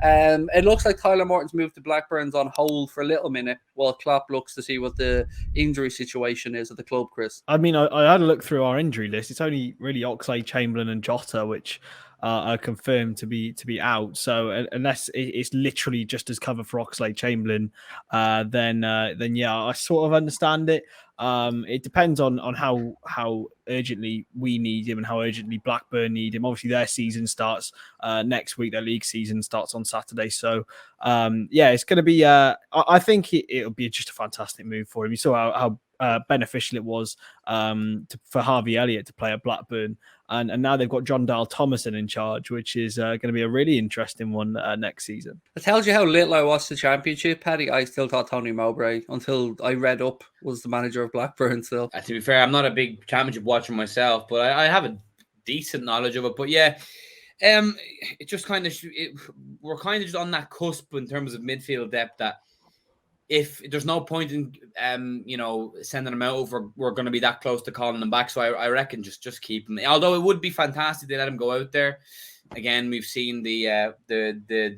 It looks like Tyler Morton's move to Blackburn's on hold for a little minute while Klopp looks to see what the injury situation is at the club, Chris. I mean, I had a look through our injury list. It's only really Oxlade-Chamberlain and Jota, which are confirmed to be out. So unless it's literally just as cover for Oxlade-Chamberlain, then yeah, I sort of understand it. It depends on how urgently we need him and how urgently Blackburn need him. Obviously, their season starts next week. Their league season starts on Saturday. So yeah, it's going to be. I think it'll be just a fantastic move for him. You saw how beneficial it was for Harvey Elliott to play at Blackburn. And now they've got John Dale Thomason in charge, which is going to be a really interesting one next season. It tells you how little I watched the Championship, Paddy. I still thought Tony Mowbray, until I read up, was the manager of Blackburn still. To be fair, I'm not a big Championship watcher myself, but I have a decent knowledge of it. But yeah, it just kind of we're kind of just on that cusp in terms of midfield depth that if there's no point in sending them out if we're going to be that close to calling them back. So I reckon just keep them. Although it would be fantastic to let them go out there. Again, we've seen the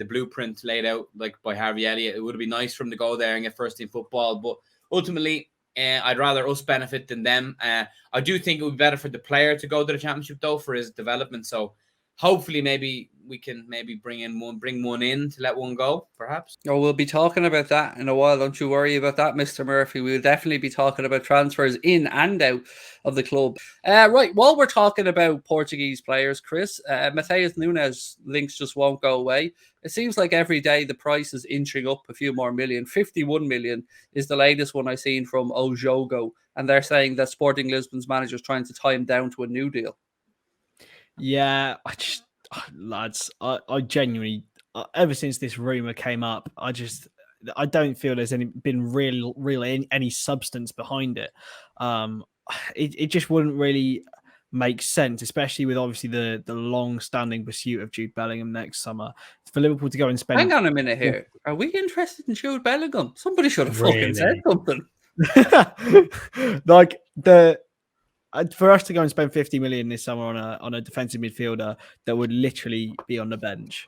blueprint laid out like by Harvey Elliott. It would be nice for him to go there and get first team football, but ultimately I'd rather us benefit than them. I do think it would be better for the player to go to the Championship though for his development. So hopefully maybe we can bring one in to let one go, perhaps. Oh, we'll be talking about that in a while. Don't you worry about that, Mr. Murphy. We'll definitely be talking about transfers in and out of the club. Right, while we're talking about Portuguese players, Chris, Matheus Nunes links just won't go away. It seems like every day the price is inching up a few more million. 51 million is the latest one I've seen from Ojogo, and they're saying that Sporting Lisbon's manager is trying to tie him down to a new deal. Yeah, lads, I genuinely, ever since this rumor came up, I don't feel there's been really any substance behind it. It just wouldn't really make sense, especially with obviously the long-standing pursuit of Jude Bellingham next summer. For Liverpool to go and spend... Hang on a minute here. Are we interested in Jude Bellingham? Somebody should have fucking said something. Like for us to go and spend 50 million this summer on a defensive midfielder that would literally be on the bench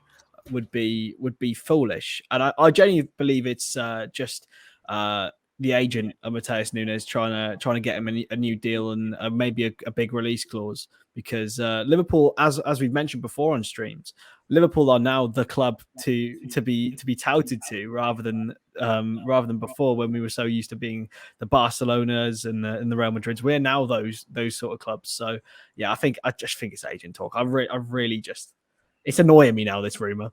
would be foolish. And I genuinely believe it's just the agent of Matheus Nunes trying to get him a new deal and maybe a big release clause, because Liverpool, as we've mentioned before on streams, Liverpool are now the club to be touted to rather than before, when we were so used to being the Barcelonas and the Real Madrids. We're now those sort of clubs. So yeah, I just think it's agent talk. I really just, it's annoying me now, this rumor.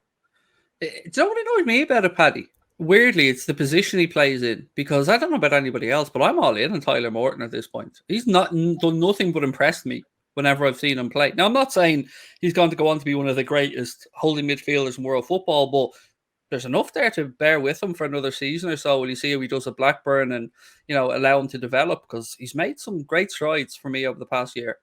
Do you know what annoyed me about it, Paddy? Weirdly, it's the position he plays in, because I don't know about anybody else, but I'm all in on Tyler Morton at this point. He's done nothing but impress me whenever I've seen him play. Now, I'm not saying he's going to go on to be one of the greatest holding midfielders in world football, but there's enough there to bear with him for another season or so. Will you see how he does at Blackburn and, allow him to develop? Because he's made some great strides for me over the past year.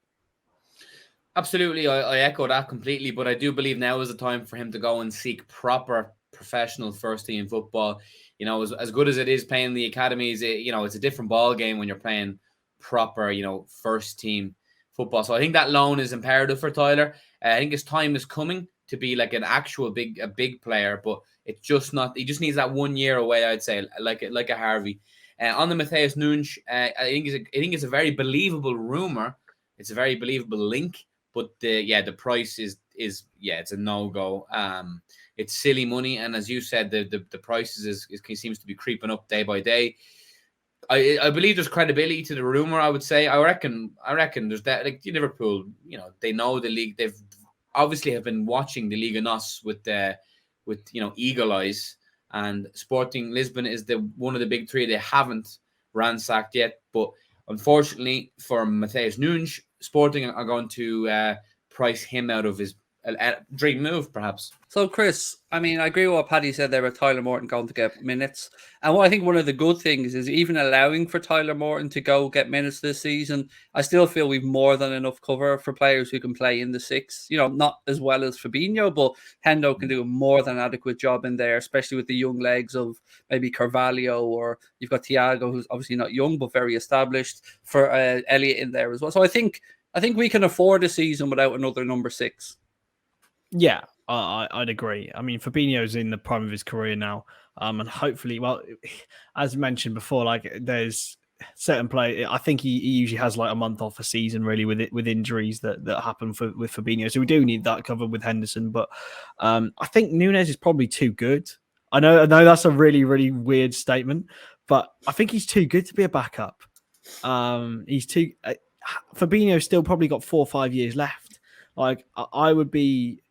Absolutely. I echo that completely, but I do believe now is the time for him to go and seek proper professional first team football. As good as it is playing the academies, it's a different ball game when you're playing proper, first team football. So I think that loan is imperative for Tyler. I think his time is coming to be like an actual big player, but it's just not. He just needs that 1 year away, I'd say, like a Harvey. On the Matheus Nunes, I think it's a very believable rumor. It's a very believable link, but the price is it's a no-go. It's silly money, and as you said, the prices seems to be creeping up day by day. I believe there's credibility to the rumor. I would say I reckon there's that, like Liverpool, they know the league. They've obviously have been watching the Liga NOS with eagle eyes, and Sporting Lisbon is one of the big three they haven't ransacked yet. But unfortunately for Matheus Nunes, Sporting are going to price him out of his dream move, perhaps. So, Chris, I agree with what Paddy said there about Tyler Morton going to get minutes. And what I think one of the good things is even allowing for Tyler Morton to go get minutes this season, I still feel we've more than enough cover for players who can play in the six. Not as well as Fabinho, but Hendo can do a more than adequate job in there, especially with the young legs of maybe Carvalho, or you've got Thiago, who's obviously not young, but very established, for Elliott in there as well. So I think we can afford a season without another number six. Yeah, I'd agree. I mean, Fabinho's in the prime of his career now, and hopefully, well, as mentioned before, like there's certain play. I think he usually has like a month off a season, really, with injuries that happen with Fabinho. So we do need that covered with Henderson, but I think Nunes is probably too good. I know that's a really, really weird statement, but I think he's too good to be a backup. He's too. Fabinho's still probably got 4 or 5 years left. Like I'd be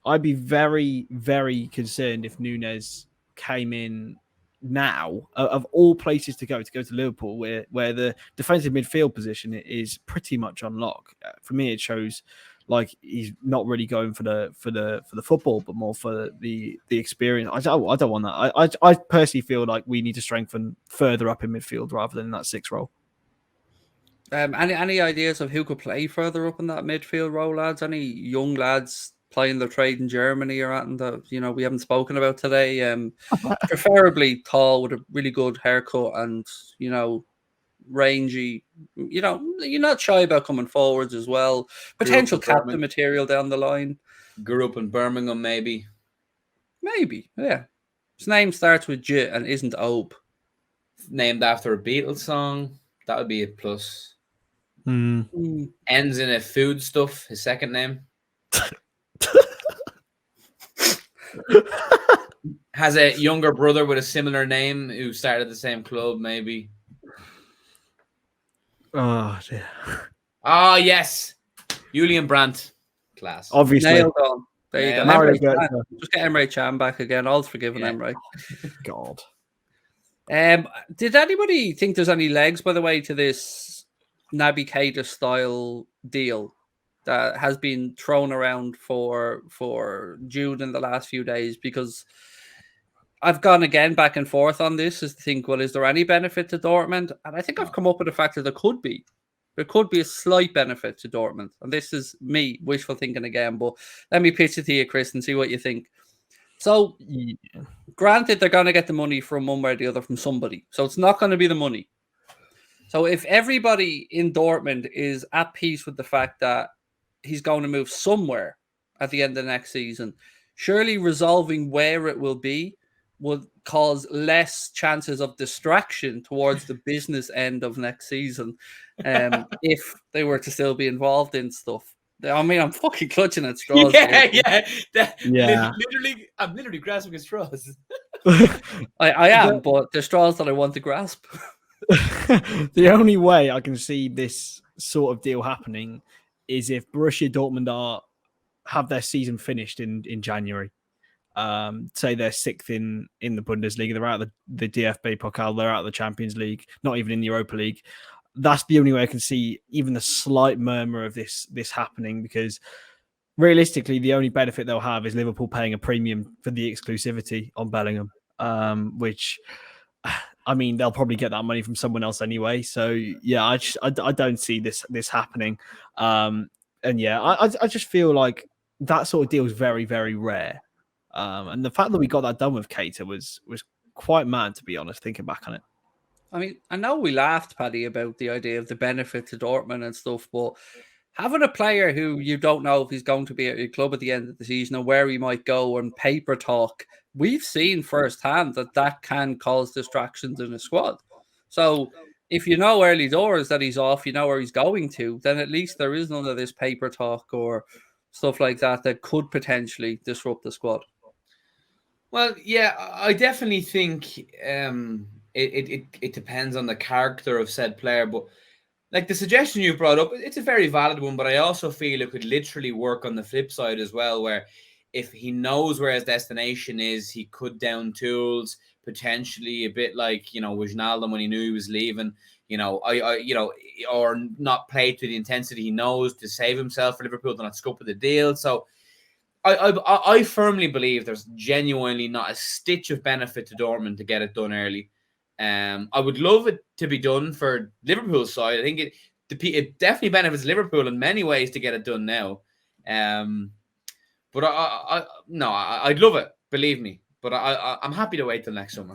very, very concerned if Nunes came in now, of all places to go to Liverpool, where the defensive midfield position is pretty much on lock. For me, it shows like he's not really going for the football, but more for the experience. I don't want that. I personally feel like we need to strengthen further up in midfield rather than that 6 role. Any ideas of who could play further up in that midfield role, lads? Any young lads playing their trade in Germany or anything that we haven't spoken about today? Preferably tall with a really good haircut and rangy. You're not shy about coming forwards as well. Potential captain material down the line. Grew up in Birmingham, maybe. Maybe, yeah. His name starts with J and isn't Obe. Named after a Beatles song. That would be a plus. Mm. Ends in a foodstuff, his second name. Has a younger brother with a similar name who started the same club, maybe. Oh, dear. Oh, yes. Julian Brandt. Class. Obviously. Nailed on. There you go. Mario Just get Emre Can back again. All's forgiven, Emre. God. Did anybody think there's any legs, by the way, to this Naby Keita style deal that has been thrown around for Jude in the last few days? Because I've gone again back and forth on this as to think, well, is there any benefit to Dortmund? And I think I've come up with the fact that there could be. There could be a slight benefit to Dortmund. And this is me wishful thinking again, but let me pitch it to you, Chris, and see what you think. So, granted, they're going to get the money from one way or the other from somebody. So it's not going to be the money. So if everybody in Dortmund is at peace with the fact that he's going to move somewhere at the end of the next season, surely resolving where it will be would cause less chances of distraction towards the business end of next season if they were to still be involved in stuff. I mean, I'm fucking clutching at straws. Yeah. I'm literally grasping at straws. I am, but they're straws that I want to grasp. The only way I can see this sort of deal happening is if Borussia Dortmund have their season finished in January. Say they're 6th in the Bundesliga, they're out of the DFB Pokal, they're out of the Champions League, not even in the Europa League. That's the only way I can see even a slight murmur of this happening, because realistically, the only benefit they'll have is Liverpool paying a premium for the exclusivity on Bellingham, which, I mean, they'll probably get that money from someone else anyway. So yeah, I don't see this happening. And yeah, I just feel like that sort of deal is very, very rare. And the fact that we got that done with Keita was quite mad, to be honest, thinking back on it. I mean, I know we laughed, Paddy, about the idea of the benefit to Dortmund and stuff, but having a player who you don't know if he's going to be at your club at the end of the season or where he might go and paper talk, we've seen firsthand that can cause distractions in a squad. So if you know early doors that he's off, you know where he's going to, then at least there is none of this paper talk or stuff like that could potentially disrupt the squad. Well, yeah, I definitely think it depends on the character of said player, but like the suggestion you brought up, it's a very valid one, but I also feel it could literally work on the flip side as well, where if he knows where his destination is, he could down tools, potentially a bit like, Wijnaldum when he knew he was leaving, or not play to the intensity he knows to save himself for Liverpool, to not scope of the deal. So I firmly believe there's genuinely not a stitch of benefit to Dortmund to get it done early. I would love it to be done for Liverpool's side. I think it definitely benefits Liverpool in many ways to get it done now. But I'd love it, believe me. But I'm happy to wait till next summer.